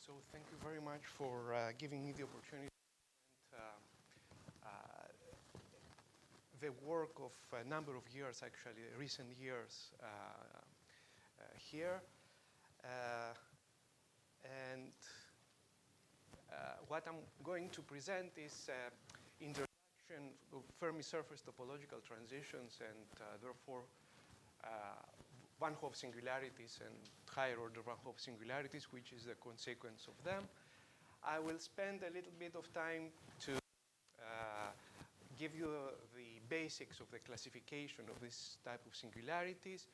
So thank you very much for giving me the opportunity to present the work of a number of years, actually, recent years here. And what I'm going to present is introduction of Fermi surface topological transitions and therefore Van Hove singularities and higher order Van Hove singularities, which is the consequence of them. I will spend a little bit of time to give you the basics of the classification of this type of singularities.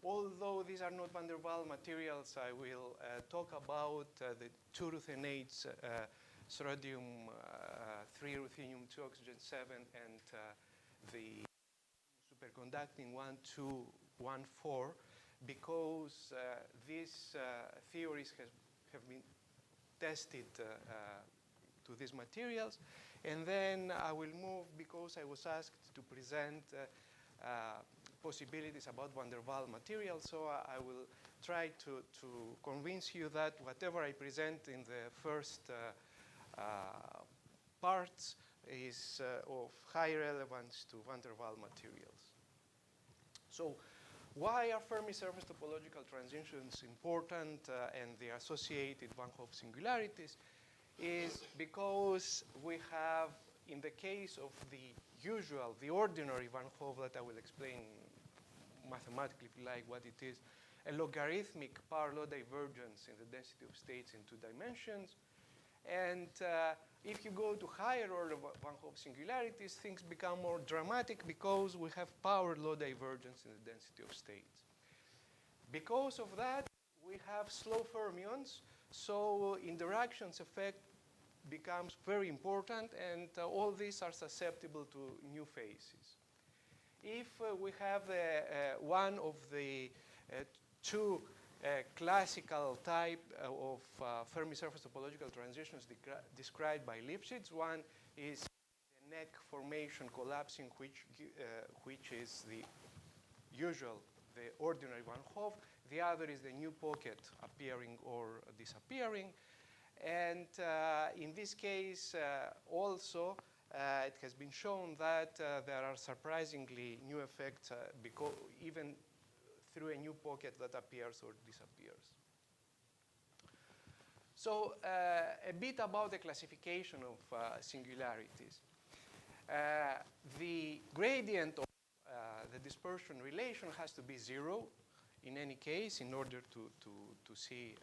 Although these are not van der Waals materials, I will talk about the two ruthenates, sodium 3, ruthenium 2, oxygen 7, and the superconducting 1, 2, 1, 4, because these theories have been tested to these materials. And then I will move, because I was asked to present possibilities about van der Waals materials, so I will try to convince you that whatever I present in the first parts is of high relevance to van der Waals materials. So why are Fermi surface topological transitions important and the associated Van Hove singularities is because we have, in the case of the usual, the ordinary Van Hove that I will explain mathematically, if you like, what it is, a logarithmic power law divergence in the density of states in 2 dimensions. And if you go to higher order Van Hove singularities, things become more dramatic because we have power law divergence in the density of states. Because of that, we have slow fermions, so interactions effect becomes very important, and all these are susceptible to new phases. If we have one of the two classical type of Fermi surface topological transitions described by Lipschitz, one is the neck formation collapsing, which is the usual, the ordinary Van Hove. The other is the new pocket appearing or disappearing. And in this case, also, it has been shown that there are surprisingly new effects because even through a new pocket that appears or disappears. So a bit about the classification of singularities. The gradient of the dispersion relation has to be 0 in any case in order to see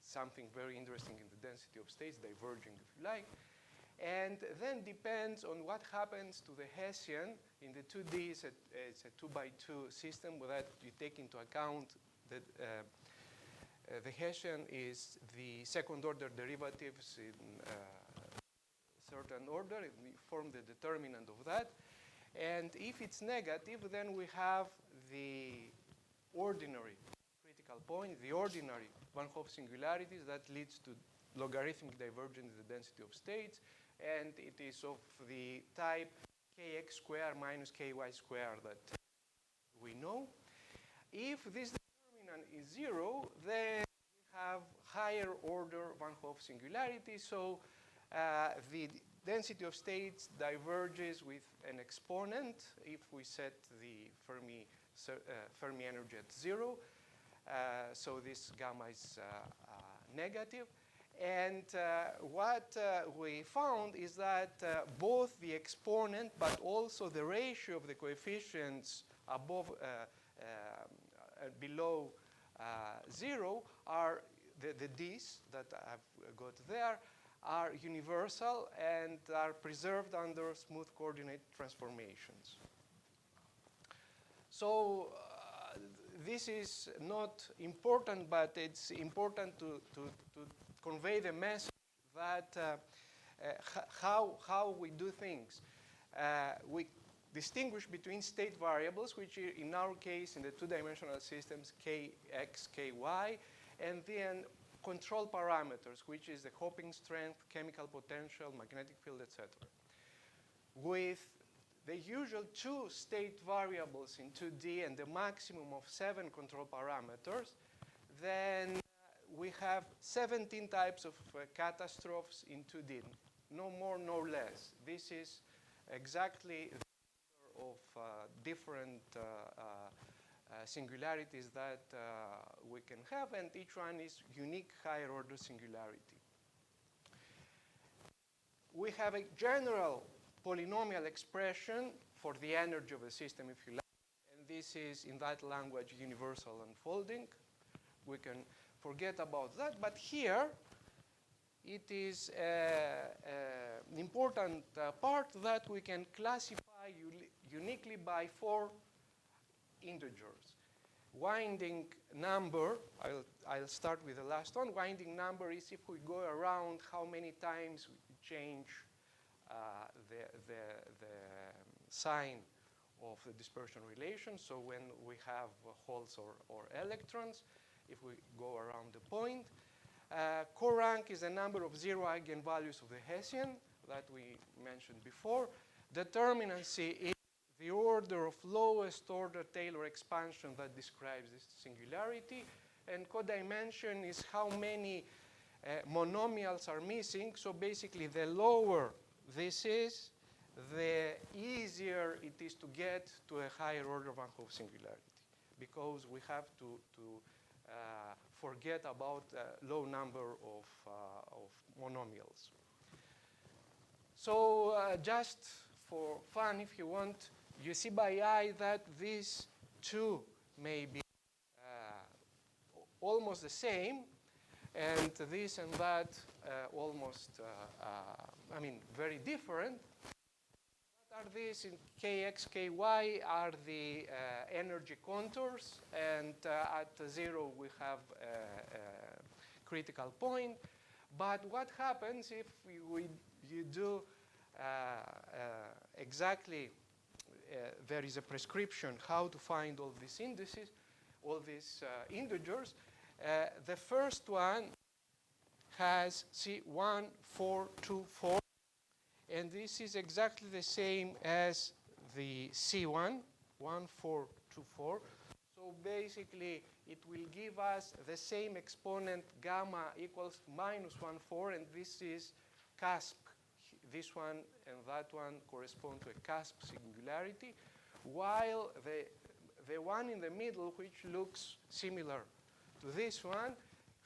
something very interesting in the density of states, diverging if you like. And then depends on what happens to the Hessian. In the 2D, it's a 2x2 system that you take into account that the Hessian is the second order derivatives in certain order, and we form the determinant of that. And if it's negative, then we have the ordinary critical point, the ordinary Van Hove singularities that leads to logarithmic divergence in the density of states, and it is of the type kx squared minus ky squared that we know. If this determinant is 0, then we have higher order Van Hove singularity, so the density of states diverges with an exponent if we set the Fermi energy at 0. So this gamma is negative. And what we found is that both the exponent but also the ratio of the coefficients above, below 0 are the d's that I've got there are universal and are preserved under smooth coordinate transformations. So this is not important, but it's important to convey the message that how we do things. We distinguish between state variables, which are, in our case, in the 2-dimensional systems, kx, ky, and then control parameters, which is the hopping strength, chemical potential, magnetic field, etc. With the usual 2 state variables in 2D and the maximum of 7 control parameters, then we have 17 types of catastrophes in 2D. No more, no less. This is exactly the number of different singularities that we can have, and each one is unique higher order singularity. We have a general polynomial expression for the energy of the system, if you like, and this is, in that language, universal unfolding. We can forget about that, but here it is an important part that we can classify uniquely by 4 integers. Winding number, I'll start with the last one. Winding number is if we go around how many times we change the sign of the dispersion relation. So when we have holes or electrons, if we go around the point. Corank is the number of 0 eigenvalues of the Hessian that we mentioned before. Determinacy is the order of lowest order Taylor expansion that describes this singularity. And codimension is how many monomials are missing. So basically, the lower this is, the easier it is to get to a higher order Van Hove singularity, because we have to forget about low number of monomials. So just for fun, if you want, you see by eye that these two may be almost the same, and this and that almost, very different. What are these in kx, ky are the energy contours, and at 0 we have a critical point. But what happens if you do exactly, there is a prescription how to find all these indices, all these integers. The first one has C1, 4, 2, 4. And this is exactly the same as the C1, 1, 4, 2, 4. So basically, it will give us the same exponent gamma equals minus 1, 4, and this is cusp. This one and that one correspond to a cusp singularity, while the one in the middle, which looks similar to this one,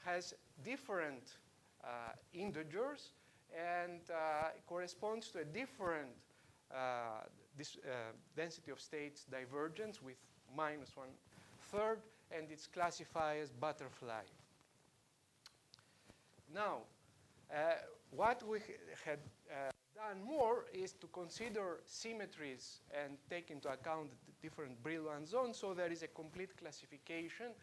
has different integers, and corresponds to a different density of states divergence with minus 1/3, and it's classified as butterfly. Now, what we had done more is to consider symmetries and take into account the different Brillouin zones. So there is a complete classification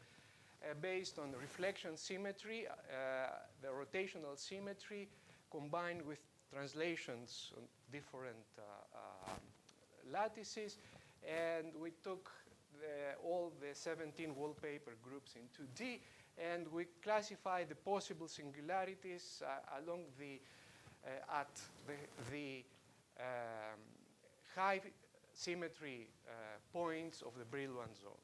based on reflection symmetry, the rotational symmetry, combined with translations on different lattices. And we took all the 17 wallpaper groups in 2D, and we classified the possible singularities along the at the high symmetry points of the Brillouin zone.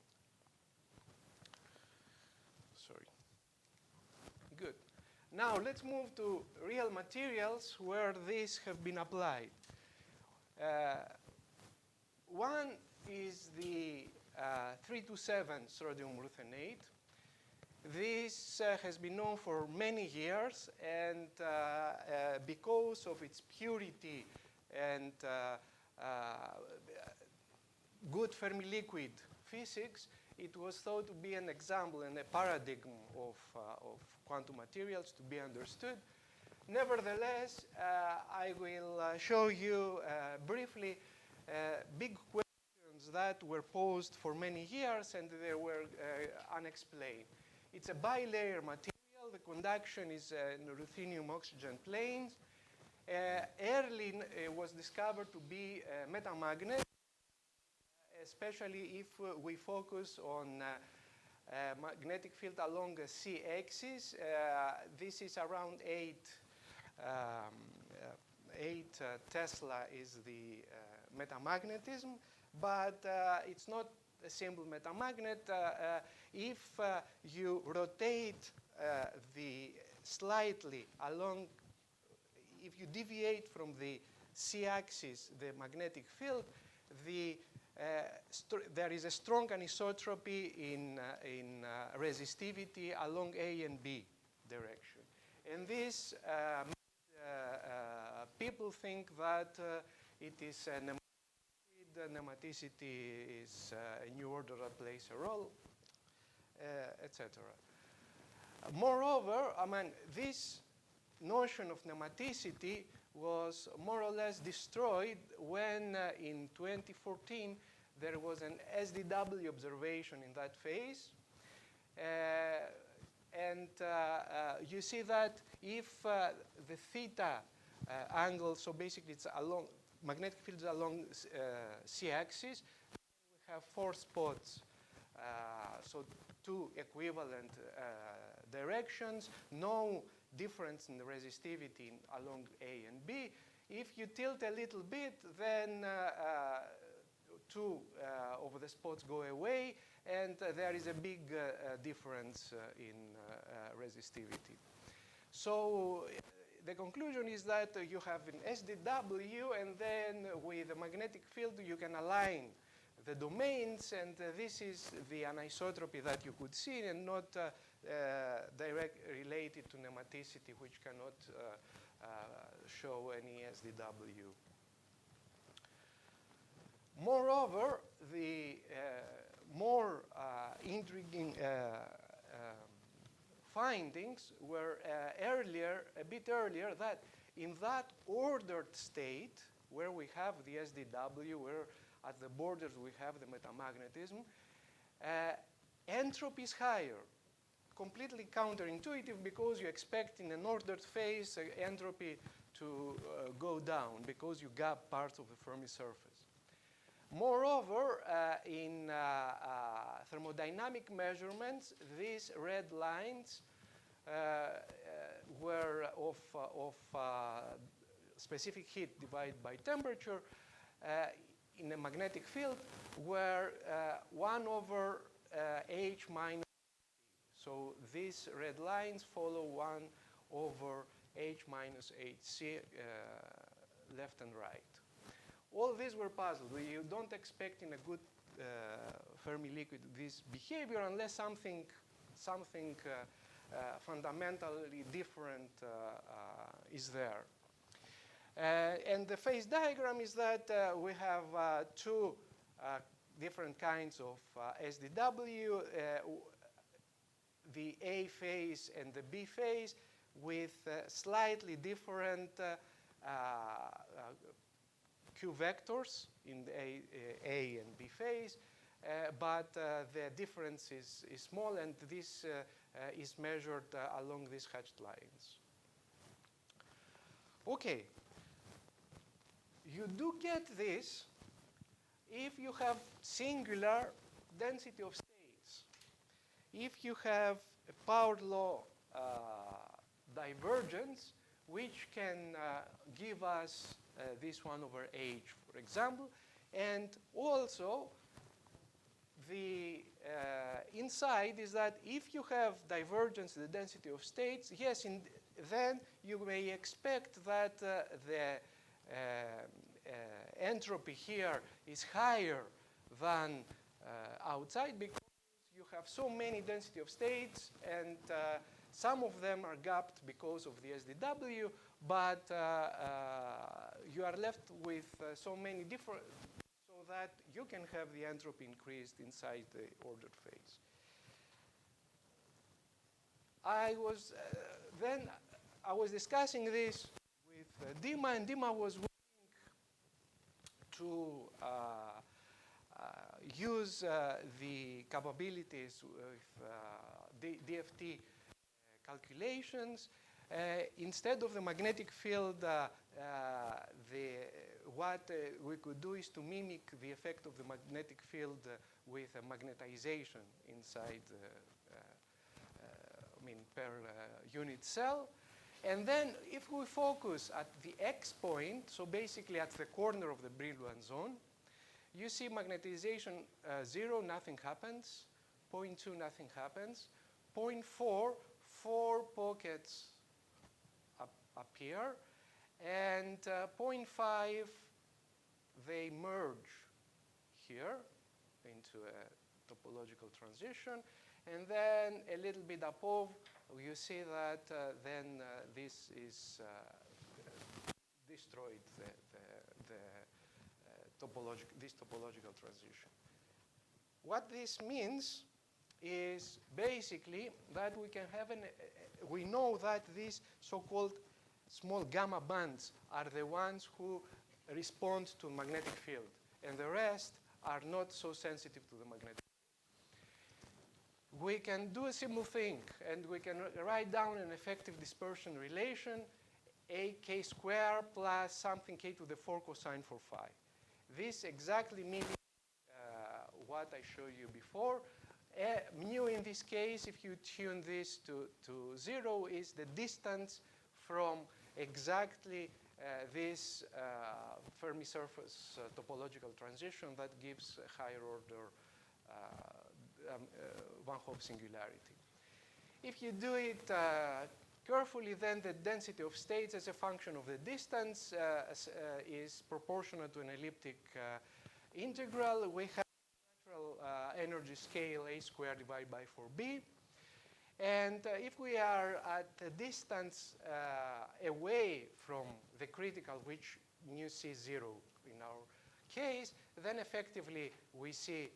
Sorry. Good. Now let's move to real materials where these have been applied. One is the 327 sodium ruthenate. This has been known for many years, and because of its purity and good Fermi liquid physics, it was thought to be an example and a paradigm of quantum materials to be understood. Nevertheless, I will show you briefly big questions that were posed for many years, and they were unexplained. It's a bilayer material. The conduction is in ruthenium-oxygen planes. Early was discovered to be a metamagnet, especially if we focus on magnetic field along a C-axis. This is around 8 Tesla is the metamagnetism, but it's not a simple metamagnet. If you rotate the slightly along, if you deviate from the c-axis, the magnetic field, there is a strong anisotropy in resistivity along A and B direction. And this people think that it is a nematicity is a new order that plays a role, etc. Moreover, I mean, this notion of nematicity was more or less destroyed when in 2014 there was an SDW observation in that phase. And you see that if the theta angle, so basically it's along, magnetic fields along c-axis, we have 4 spots, so 2 equivalent directions, no difference in the resistivity along A and B. If you tilt a little bit, then 2 of the spots go away, and there is a big difference in resistivity. So the conclusion is that you have an SDW, and then with the magnetic field you can align the domains, and this is the anisotropy that you could see, and not directly related to nematicity, which cannot show any SDW. Moreover, the more intriguing findings were earlier, a bit earlier, that in that ordered state where we have the SDW, where at the borders we have the metamagnetism, entropy is higher. Completely counterintuitive, because you expect in an ordered phase entropy to go down because you gap parts of the Fermi surface. Moreover, in thermodynamic measurements, these red lines were of specific heat divided by temperature in a magnetic field were 1 over H minus. So these red lines follow 1 over H minus HC left and right. All these were puzzles. You don't expect in a good Fermi liquid this behavior unless something fundamentally different is there. And the phase diagram is that we have 2 different kinds of SDW, the A phase and the B phase, with slightly different Q vectors in the A and B phase, but the difference is small, and this is measured along these hatched lines. Okay, you do get this if you have singular density of states. If you have a power law divergence, which can give us this 1 over H, for example, and also the inside is that if you have divergence in the density of states, yes, then you may expect that the entropy here is higher than outside, because you have so many density of states, and some of them are gapped because of the SDW, but you are left with so many different, so that you can have the entropy increased inside the ordered phase. I was discussing this with Dima, and Dima was willing to use the capabilities with DFT calculations. Instead of the magnetic field, what we could do is to mimic the effect of the magnetic field with a magnetization inside, per unit cell. And then if we focus at the X point, so basically at the corner of the Brillouin zone, you see magnetization 0, nothing happens. 0.2, nothing happens. 0.4, 4 pockets appear. And 0.5, they merge here into a topological transition. And then a little bit above, you see that then this is destroyed, this topological transition. What this means is basically that we can have we know that these so-called small gamma bands are the ones who respond to magnetic field, and the rest are not so sensitive to the magnetic field. We can do a simple thing, and we can write down an effective dispersion relation, a k squared plus something k to the 4 cosine for phi. This exactly mimics what I showed you before. Mu in this case, if you tune this to 0, is the distance from exactly this Fermi surface topological transition that gives a higher order Van Hove singularity. If you do it carefully, then the density of states as a function of the distance is proportional to an elliptic integral. We have natural energy scale a squared divided by 4b. And if we are at a distance away from the critical, which mu c 0 in our case, then effectively we see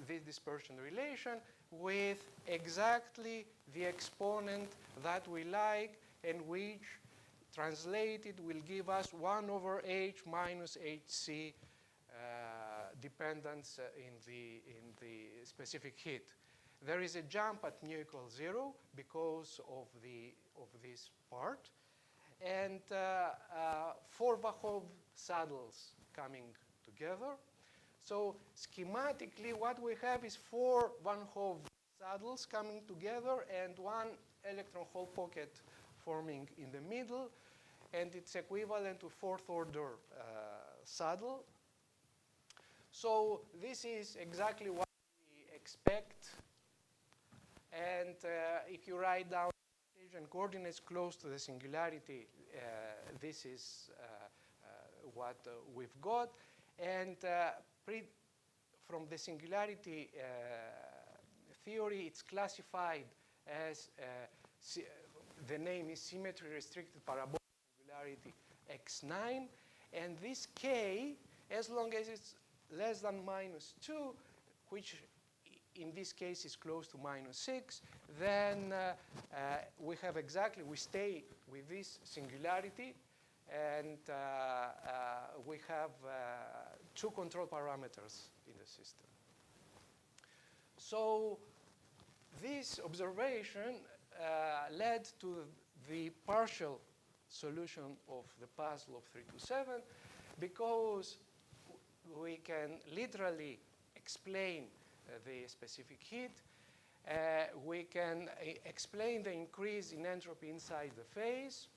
this dispersion relation with exactly the exponent that we like, and which translated will give us 1 over h minus hc dependence in the specific heat. There is a jump at mu equals 0 because of this part, and 4 Van Hove saddles coming together. So schematically, what we have is 4 Van Hove saddles coming together and 1 electron hole pocket forming in the middle, and it's equivalent to 4th order saddle. So this is exactly what we expect. And if you write down Cartesian coordinates close to the singularity, this is what we've got. And from the singularity theory, it's classified as the name is symmetry restricted parabolic singularity x9. And this k, as long as it's less than -2, which in this case is close to -6, then we have we stay with this singularity, and we have 2 control parameters in the system. So this observation led to the partial solution of the puzzle of 327, because we can literally explain the specific heat. We can explain the increase in entropy inside the phase.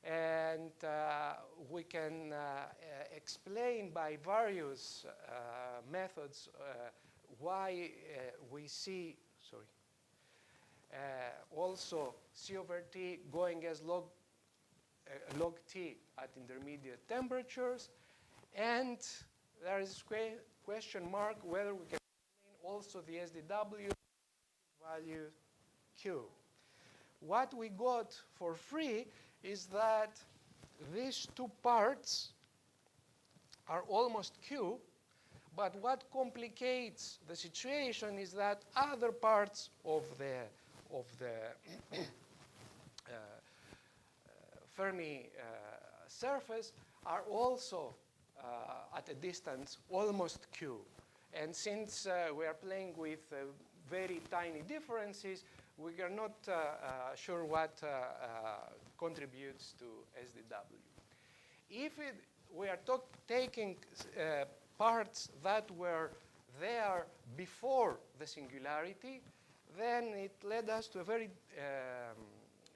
And we can explain by various methods why we see, also C over T going as log T at intermediate temperatures. And there is a question mark whether we can explain also the SDW value Q. What we got for free is that these 2 parts are almost Q, but what complicates the situation is that other parts of the Fermi surface are also at a distance almost Q. And since we are playing with very tiny differences, we are not sure what contributes to SDW. If we are taking parts that were there before the singularity, then it led us to a very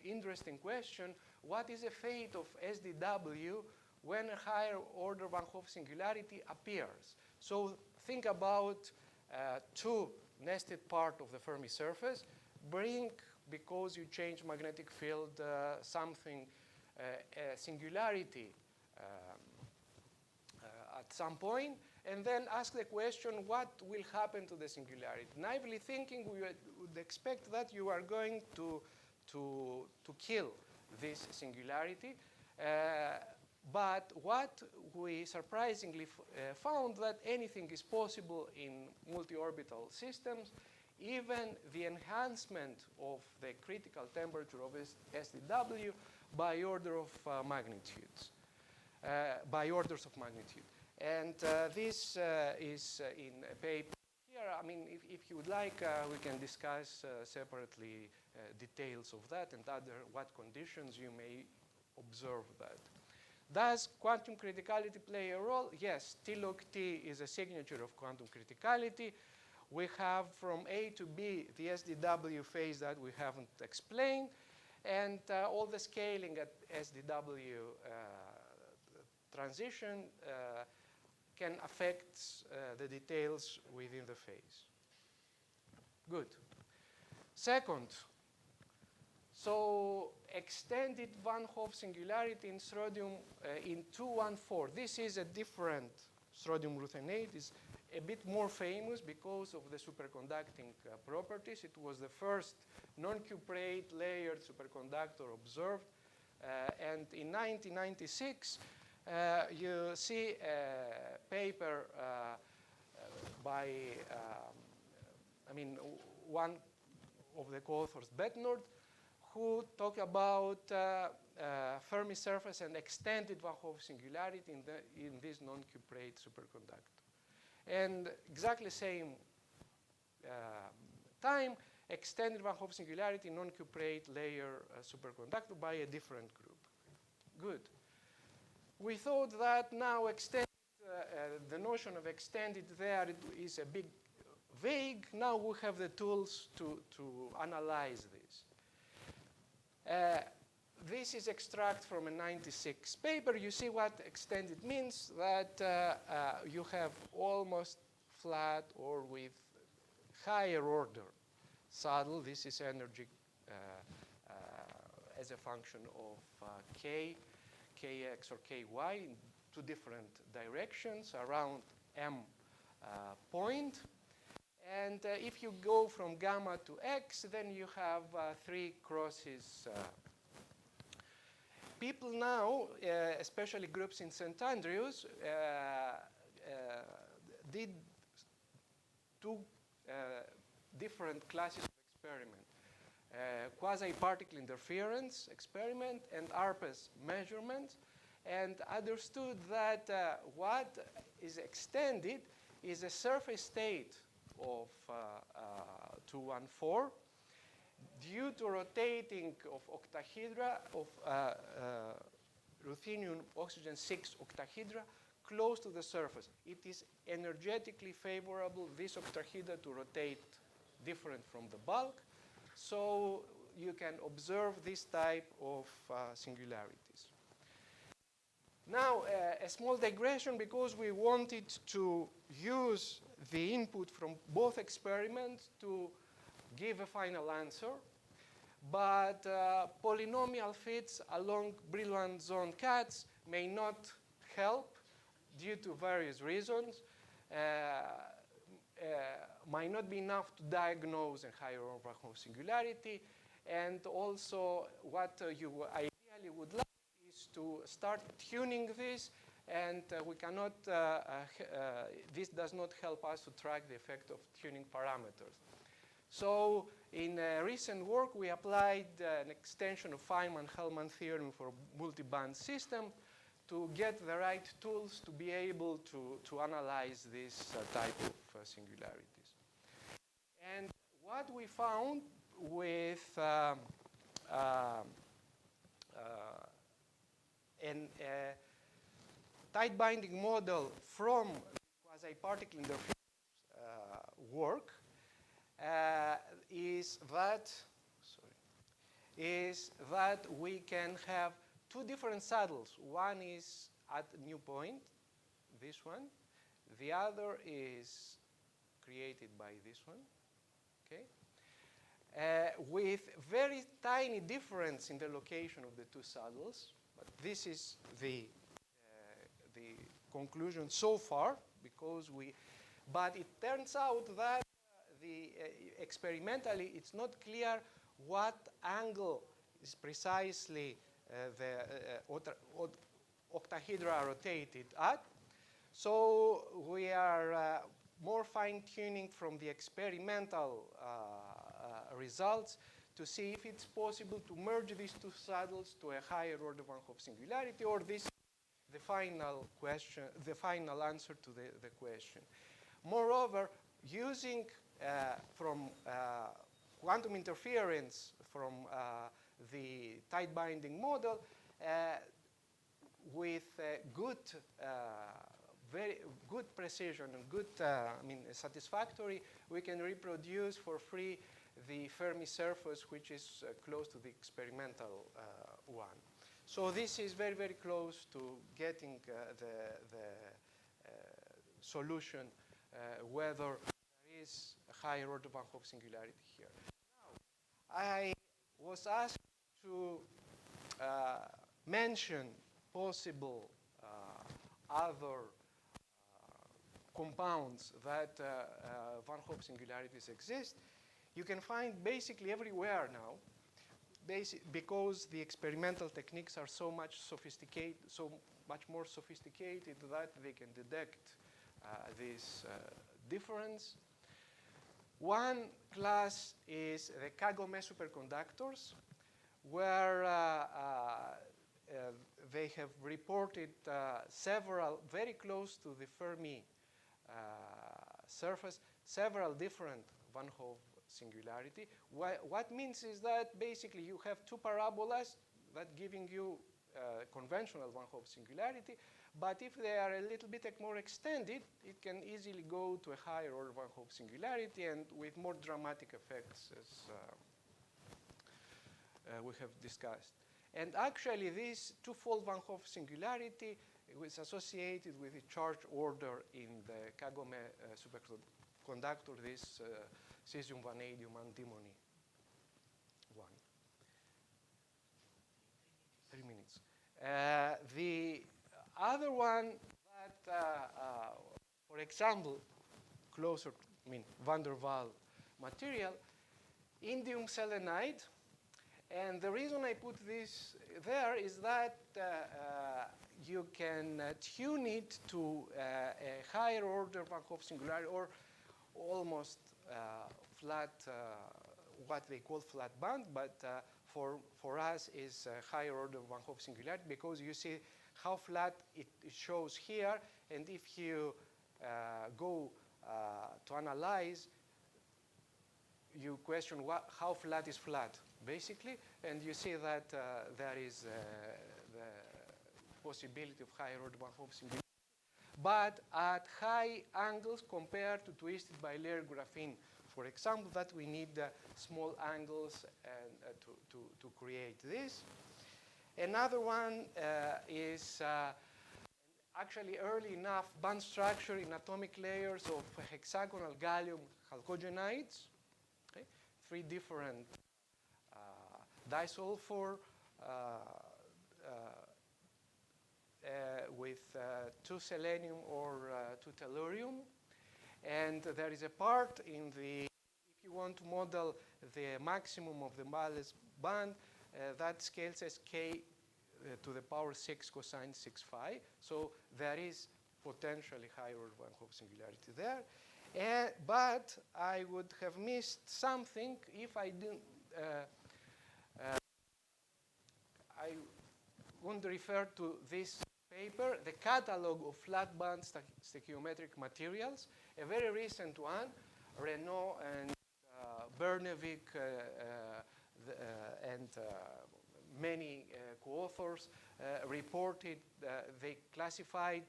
interesting question. What is the fate of SDW when a higher order Van Hove singularity appears? So think about two nested parts of the Fermi surface. Bring, because you change magnetic field, something, a singularity at some point, and then ask the question, what will happen to the singularity? Naively thinking, we would expect that you are going to kill this singularity. But what we surprisingly found that anything is possible in multi-orbital systems. Even the enhancement of the critical temperature of SDW by order of magnitudes, by orders of magnitude. And this is in a paper here. I mean, if you would like, we can discuss separately details of that and what conditions you may observe that. Does quantum criticality play a role? Yes, T log T is a signature of quantum criticality. We have from A to B the SDW phase that we haven't explained, and all the scaling at SDW transition can affect the details within the phase. Good. Second, so extended Van Hove singularity in Schrodium in 214. This is a different Schrodium ruthenate. It's a bit more famous because of the superconducting properties. It was the first non-cuprate layered superconductor observed. And in 1996, you see a paper by, one of the co-authors, Betouras, who talk about Fermi surface and extended Van Hove singularity in this non-cuprate superconductor. And exactly same time, extended Van Hove singularity non-cuprate layer superconductor by a different group. Good. We thought that now the notion of extended there is a bit vague. Now we have the tools to analyze this. This is extract from a 96 paper. You see what extended means, that you have almost flat or with higher order saddle. This is energy as a function of k, kx or ky in two different directions around m point. And if you go from gamma to x, then you have three crosses. People now, especially groups in St. Andrews, did two different classes of experiment. Quasi-particle interference experiment and ARPES measurements, and understood that what is extended is a surface state of 214 due to rotating of octahedra of ruthenium oxygen 6 octahedra close to the surface. It is energetically favorable, this octahedra, to rotate different from the bulk. So you can observe this type of singularities. Now, a small digression, because we wanted to use the input from both experiments to give a final answer. But polynomial fits along Brillouin zone cuts may not help due to various reasons. Might not be enough to diagnose a higher order Van Hove singularity. And also, what you ideally would like is to start tuning this, and we cannot, this does not help us to track the effect of tuning parameters. So in recent work, we applied an extension of Feynman-Hellman theorem for multi-band system to get the right tools to be able to analyze this type of singularities. And what we found with a tight binding model from quasi-particle interference work is that we can have two different saddles. One is at a new point, this one. The other is created by this one, okay? With very tiny difference in the location of the two saddles. But this is the conclusion so far, because but it turns out that experimentally it's not clear what angle is precisely the octahedra rotated at. So we are more fine-tuning from the experimental results to see if it's possible to merge these two saddles to a higher order Van Hove singularity, or this the final question, the final answer to the question. Moreover, using from quantum interference from the tight binding model with good very good precision and good, satisfactory, we can reproduce for free the Fermi surface, which is close to the experimental one. So this is very, very close to getting the solution whether there is a higher order Van Hove singularity here. Now, I was asked to mention possible other compounds that Van Hove singularities exist. You can find basically everywhere now, because the experimental techniques are so much more sophisticated that they can detect this difference. One class is the Kagome superconductors, where they have reported several, very close to the Fermi surface, several different Van Hove singularity. What means is that basically you have two parabolas that giving you conventional Van Hove singularity, but if they are a little bit more extended, it can easily go to a higher order Van Hove singularity and with more dramatic effects, as we have discussed. And actually, this twofold Van Hove singularity was associated with a charge order in the Kagome superconductor, this cesium, vanadium, antimony one. 3 minutes. The other one that, for example, closer, van der Waal material, indium selenide. And the reason I put this there is that you can tune it to a higher order Van Hove singularity, or almost flat, what they call flat band, but for us is a higher order Van Hove singularity, because you see how flat it shows here, and if you go to analyze, you question how flat is flat, basically, and you see that there is the possibility of higher order Van Hove singularity, but at high angles compared to twisted bilayer graphene, for example, that we need small angles and to create this. Another one is actually early enough band structure in atomic layers of hexagonal gallium chalcogenides. Okay? 3 different disulfur with 2 selenium or 2 tellurium. And there is a part in the, if you want to model the maximum of the ballast band, that scales as k to the power 6 cosine 6 phi. So there is potentially higher order Van Hove singularity there. But I would have missed something if I didn't. I want to refer to this paper, the catalog of flat band stoichiometric materials, a very recent one, Renaud and Bernevik and many co-authors reported, they classified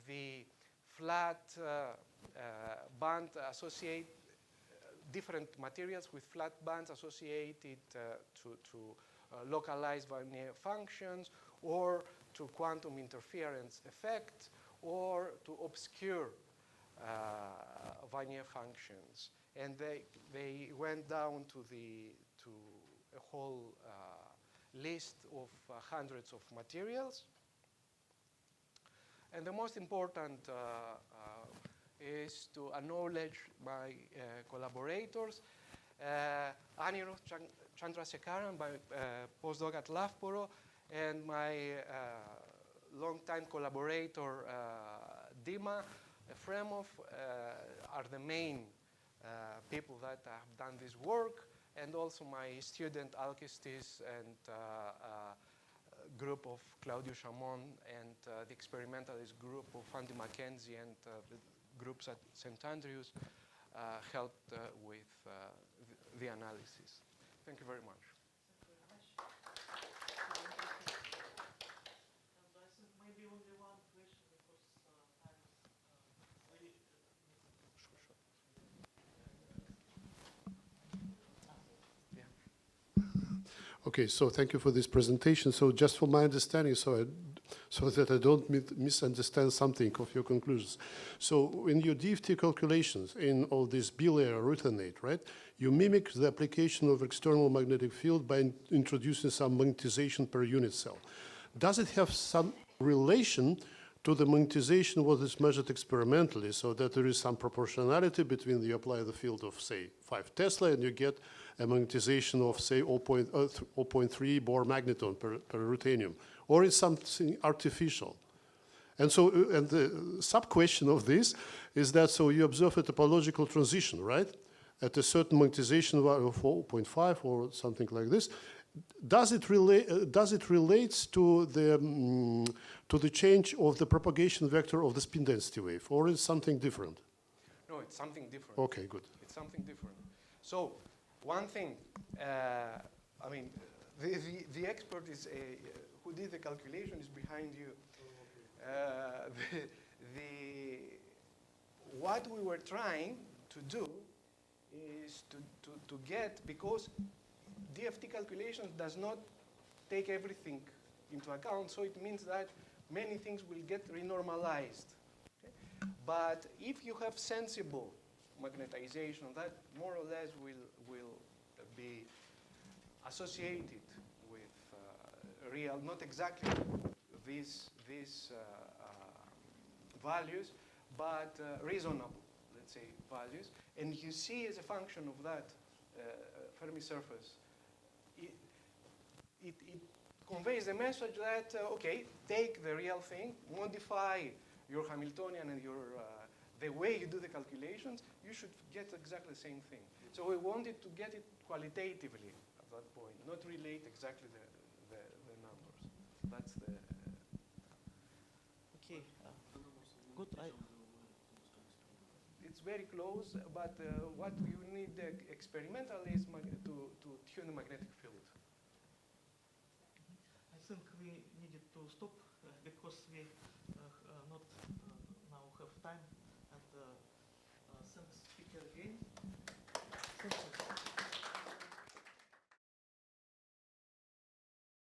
the flat band associate different materials with flat bands associated to localized Wannier functions, or to quantum interference effects, or to obscure Wannier functions. And they went down to a whole list of hundreds of materials. And the most important is to acknowledge my collaborators, Anirudh Chandrasekaran, my postdoc at Loughborough, and my longtime collaborator, Dima Efremov, are the main people that have done this work, and also my student Alkestis and group of Claudio Chamon and the experimentalist group of Andy Mackenzie and the groups at St. Andrews helped with the analysis. Thank you very much. Thank you very much. And I think maybe only one question because time is really Sure. Okay, so thank you for this presentation. So just for my understanding, so that I don't misunderstand something of your conclusions. So in your DFT calculations in all this biliar ruthenate, right, you mimic the application of external magnetic field by introducing some magnetization per unit cell. Does it have some relation to the magnetization what is measured experimentally, so that there is some proportionality between you apply the field of, say, 5 Tesla and you get a magnetization of, say, 0.3 Bohr magneton per ruthenium, or is something artificial? And so, and the sub-question of this is that, so you observe a topological transition, right? At a certain magnetization value of 4.5 or something like this. Does it relate to the change of the propagation vector of the spin density wave, or is something different? No, it's something different. Okay, good. It's something different. So one thing, I mean, the expert is who did the calculation is behind you. What we were trying to do is to get, because DFT calculations does not take everything into account, so it means that many things will get renormalized. Okay? But if you have sensible magnetization, that more or less will be associated with real, not exactly these values, but reasonable, let's say, values. And you see as a function of that Fermi surface, it conveys the message that, okay, take the real thing, modify your Hamiltonian and your the way you do the calculations, you should get exactly the same thing. So we wanted to get it qualitatively at that point, not relate exactly the numbers. That's the... okay. Good. It's very close, but what you need experimentally is to tune the magnetic field. I think we needed to stop because we not now have time, and thanks speaker again.